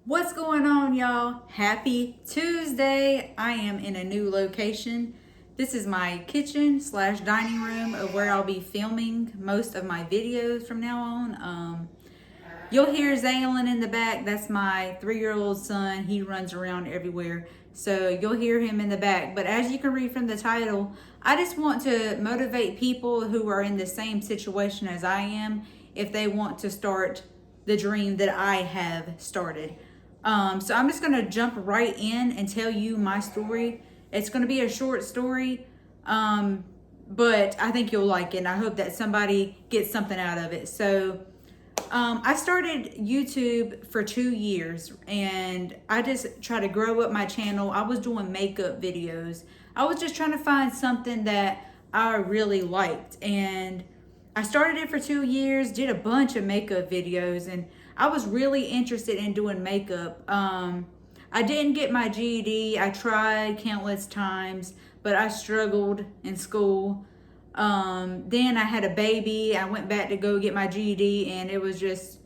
What's going on, y'all? Happy Tuesday. I am in a new location. This is my kitchen slash dining room of where I'll be filming most of my videos from now on. You'll hear Zaylin in the back. That's my 3-year-old son. He runs around everywhere. So you'll hear him in the back. But as you can read from the title, I just want to motivate people who are in the same situation as I am if they want to start the dream that I have started. So I'm just going to jump right in and tell you my story. It's going to be a short story, but I think you'll like it. And I hope that somebody gets something out of it. So I started YouTube for 2 years and I just try to grow up my channel. I was doing makeup videos. I was just trying to find something that I really liked. And I started it for 2 years, did a bunch of makeup videos, and I was really interested in doing makeup. I didn't get my GED. I tried countless times, but I struggled in school. Then I had a baby. I went back to go get my GED, and it was just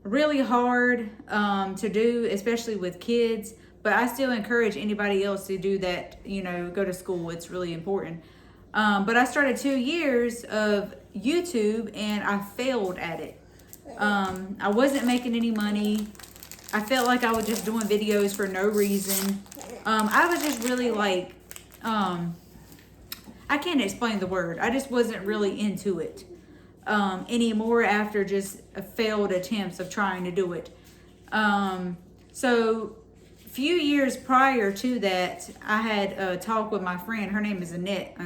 really hard to do, especially with kids. But I still encourage anybody else to do that, go to school. It's really important. But I started 2 years of YouTube, and I failed at it. I wasn't making any money. I felt like I was just doing videos for no reason. I was just really like, I can't explain the word. I just wasn't really into it anymore after just failed attempts of trying to do it. So a few years prior to that, I had a talk with my friend. Her name is Annette.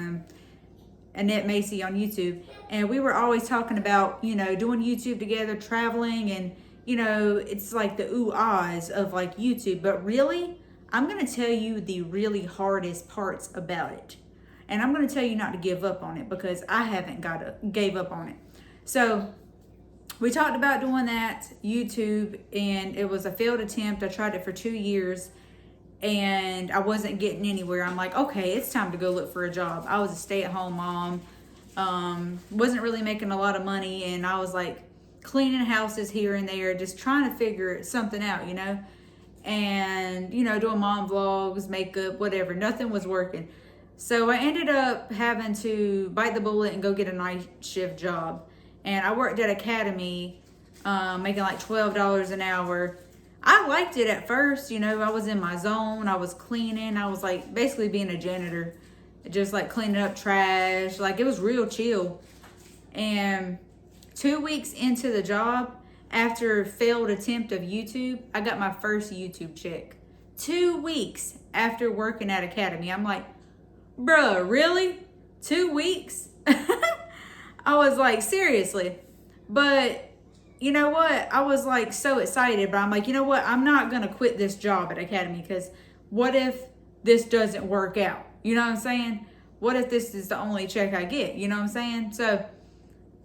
Annette Macy on YouTube, and we were always talking about doing YouTube together, traveling, and it's like the ooh-ahs of like YouTube. But really, I'm going to tell you the really hardest parts about it, and I'm going to tell you not to give up on it, because I haven't gave up on it. So we talked about doing that YouTube, and it was a failed attempt. I tried it for 2 years and I wasn't getting anywhere. I'm like, okay, it's time to go look for a job. I was a stay-at-home mom, wasn't really making a lot of money, and I was like cleaning houses here and there, just trying to figure something out, and doing mom vlogs, makeup, whatever. Nothing was working. So I ended up having to bite the bullet and go get a night shift job. And I worked at Academy, making like $12 an hour. I liked it at first, I was in my zone. I was cleaning. I was like basically being a janitor, just like cleaning up trash. Like, it was real chill. And 2 weeks into the job, after a failed attempt of YouTube, I got my first YouTube check. 2 weeks after working at Academy. I'm like, bruh, really? 2 weeks? I was like, seriously. But you know what? I was like so excited, but I'm like, you know what? I'm not going to quit this job at Academy, because what if this doesn't work out? You know what I'm saying? What if this is the only check I get? You know what I'm saying? So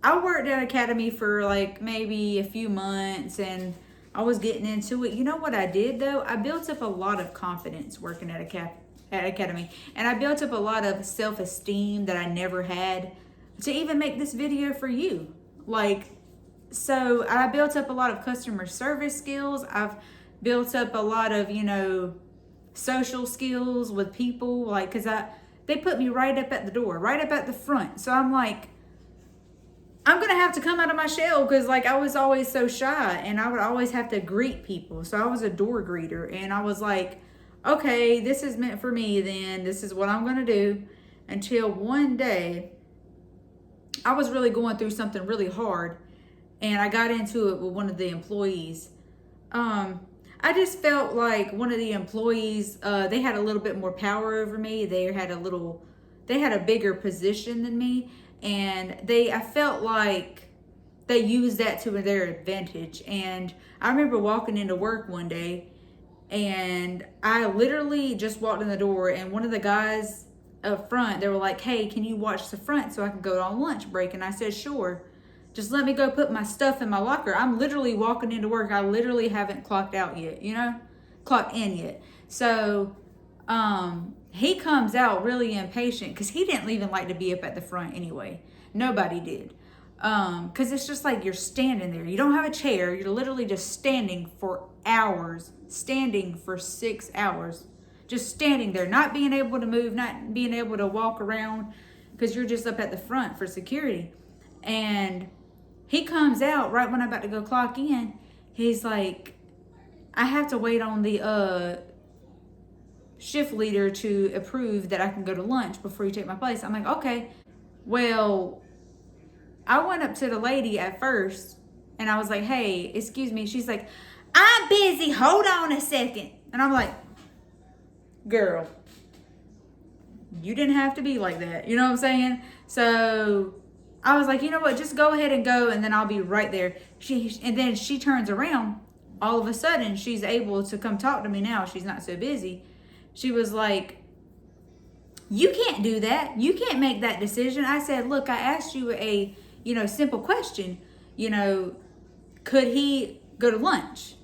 I worked at Academy for like maybe a few months, and I was getting into it. You know what I did though? I built up a lot of confidence working at Academy, and I built up a lot of self-esteem that I never had to even make this video for you. So I built up a lot of customer service skills. I've built up a lot of, social skills with people, because they put me right up at the door, right up at the front. So I'm like, I'm going to have to come out of my shell, because I was always so shy, and I would always have to greet people. So I was a door greeter, and I was like, okay, this is meant for me then. This is what I'm going to do. Until one day, I was really going through something really hard, and I got into it with one of the employees. I just felt like one of the employees, they had a little bit more power over me. They had a bigger position than me, and I felt like they used that to their advantage. And I remember walking into work one day, and I literally just walked in the door, and one of the guys up front, they were like, hey, can you watch the front so I can go on lunch break? And I said, sure. Just let me go put my stuff in my locker. I'm literally walking into work. I literally haven't clocked out yet, clocked in yet. So he comes out really impatient, because he didn't even like to be up at the front anyway. Nobody did. Because it's just like you're standing there. You don't have a chair. You're literally just standing for hours, standing for 6 hours. Just standing there, not being able to move, not being able to walk around because you're just up at the front for security. And he comes out right when I'm about to go clock in. He's like, I have to wait on the shift leader to approve that I can go to lunch before you take my place. I'm like, okay. Well, I went up to the lady at first and I was like, hey, excuse me. She's like, I'm busy. Hold on a second. And I'm like, girl, you didn't have to be like that. You know what I'm saying? So I was like, you know what? Just go ahead and go, and then I'll be right there. And then she turns around. All of a sudden, she's able to come talk to me now. She's not so busy. She was like, you can't do that. You can't make that decision. I said, look, I asked you a, simple question. Could he go to lunch?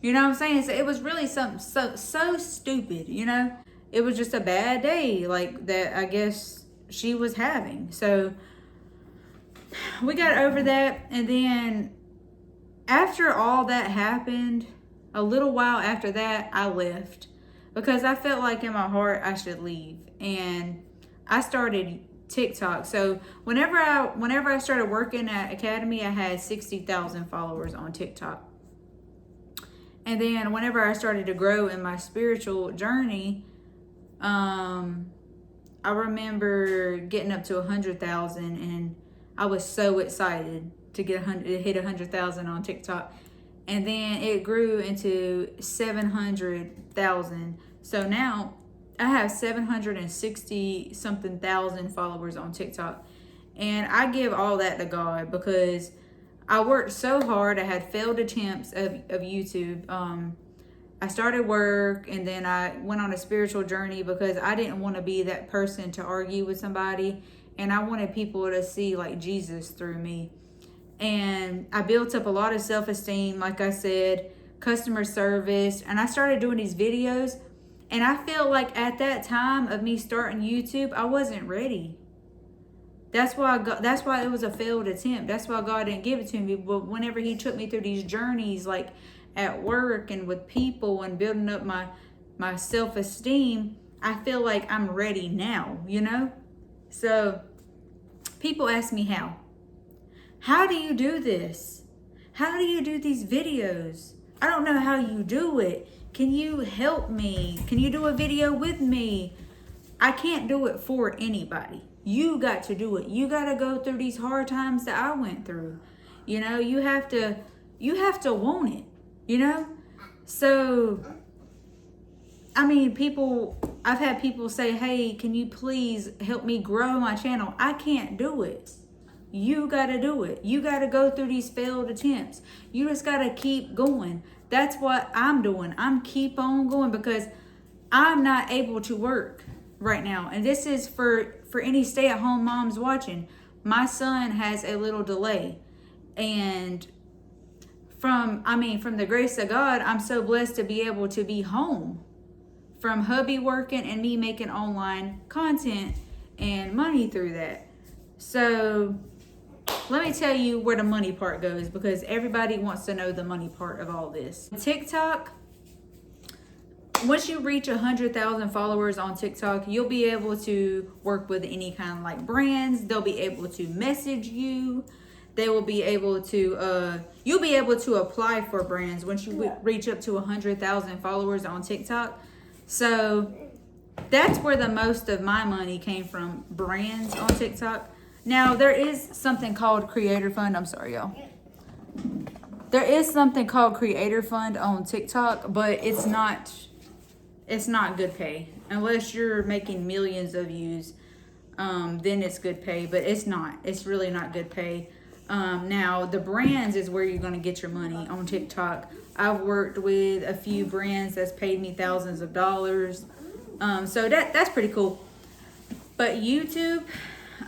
You know what I'm saying? So it was really something so stupid, It was just a bad day, like, that I guess she was having. So we got over that. And then after all that happened, a little while after that, I left. Because I felt like in my heart I should leave. And I started TikTok. So whenever I started working at Academy, I had 60,000 followers on TikTok. And then whenever I started to grow in my spiritual journey, I remember getting up to 100,000, and I was so excited to hit 100,000 on TikTok. And then it grew into 700,000. So now I have 760 something thousand followers on TikTok. And I give all that to God because I worked so hard. I had failed attempts of YouTube. I started work, and then I went on a spiritual journey because I didn't want to be that person to argue with somebody. And I wanted people to see like Jesus through me. And I built up a lot of self-esteem, like I said, customer service. And I started doing these videos. And I feel like at that time of me starting YouTube, I wasn't ready. That's why it was a failed attempt. That's why God didn't give it to me. But whenever he took me through these journeys, like at work and with people and building up my self-esteem, I feel like I'm ready now, So people ask me how do you do this? How do you do these videos? I don't know how you do it. Can you help me? Can you do a video with me? I can't do it for anybody. You got to do it. You got to go through these hard times that I went through. You have to want it, So, I mean, I've had people say, hey, can you please help me grow my channel? I can't do it. You got to do it. You got to go through these failed attempts. You just got to keep going. That's what I'm doing. I'm keep on going because I'm not able to work right now. And this is for any stay-at-home moms watching. My son has a little delay. And from the grace of God, I'm so blessed to be able to be home from hubby working and me making online content and money through that. So let me tell you where the money part goes because everybody wants to know the money part of all this. TikTok, once you reach 100,000 followers on TikTok, you'll be able to work with any kind of like brands. They'll be able to message you. They will be able to, you'll be able to apply for brands once you reach up to 100,000 followers on TikTok. So that's where the most of my money came from, brands on TikTok. Now, there is something called Creator Fund. I'm sorry, y'all. There is something called Creator Fund on TikTok, but it's not good pay. Unless you're making millions of views, then it's good pay, but it's not. It's really not good pay. Now, the brands is where you're going to get your money on TikTok. I've worked with a few brands that's paid me thousands of dollars. So that's pretty cool. But YouTube,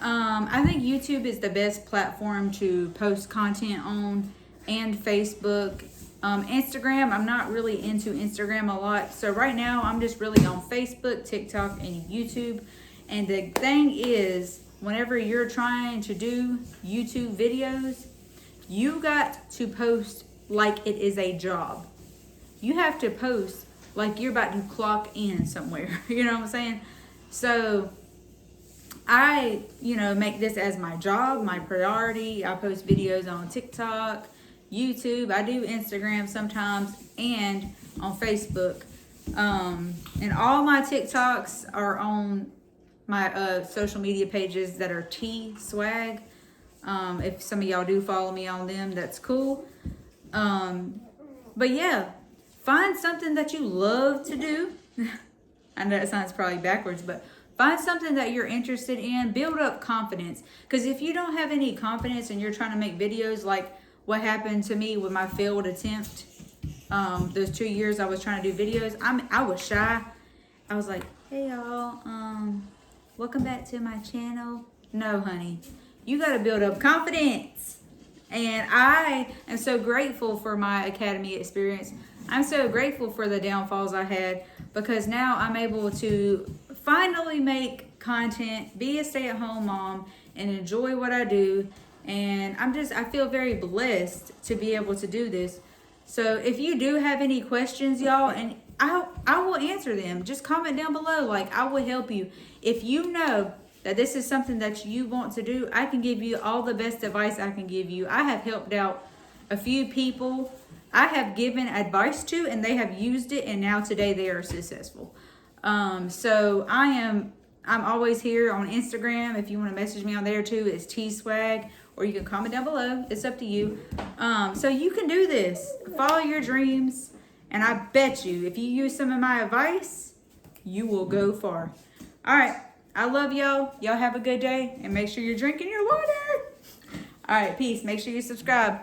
I think YouTube is the best platform to post content on, and Facebook. Instagram, I'm not really into Instagram a lot. So right now, I'm just really on Facebook, TikTok, and YouTube. And the thing is, whenever you're trying to do YouTube videos, you got to post like it is a job. you have to post like you're about to clock in somewhere. You know what I'm saying? So I, make this as my job, my priority. I post videos on TikTok, YouTube. I do Instagram sometimes, and on Facebook. And all my TikToks are on my social media pages that are T Swag. If some of y'all do follow me on them, that's cool. But yeah, find something that you love to do. I know that sounds probably backwards, but find something that you're interested in. Build up confidence. Because if you don't have any confidence and you're trying to make videos like what happened to me with my failed attempt, those 2 years I was trying to do videos, I was shy. I was like, hey y'all, welcome back to my channel. No, honey, you got to build up confidence. And I am so grateful for my academy experience. I'm so grateful for the downfalls I had, because now I'm able to finally make content, be a stay-at-home mom, and enjoy what I do. And I feel very blessed to be able to do this. So if you do have any questions, y'all, and I will answer them. Just comment down below. Like, I will help you. If you know that this is something that you want to do, I can give you all the best advice I can give you. I have helped out a few people I have given advice to, and they have used it, and now today they are successful. So I'm always here on Instagram. If you want to message me on there too, it's T-Swag, or you can comment down below. It's up to you. So you can do this. Follow your dreams, and I bet you if you use some of my advice, you will go far. All right. I love y'all. Y'all have a good day, and make sure you're drinking your water. All right, peace. Make sure you subscribe.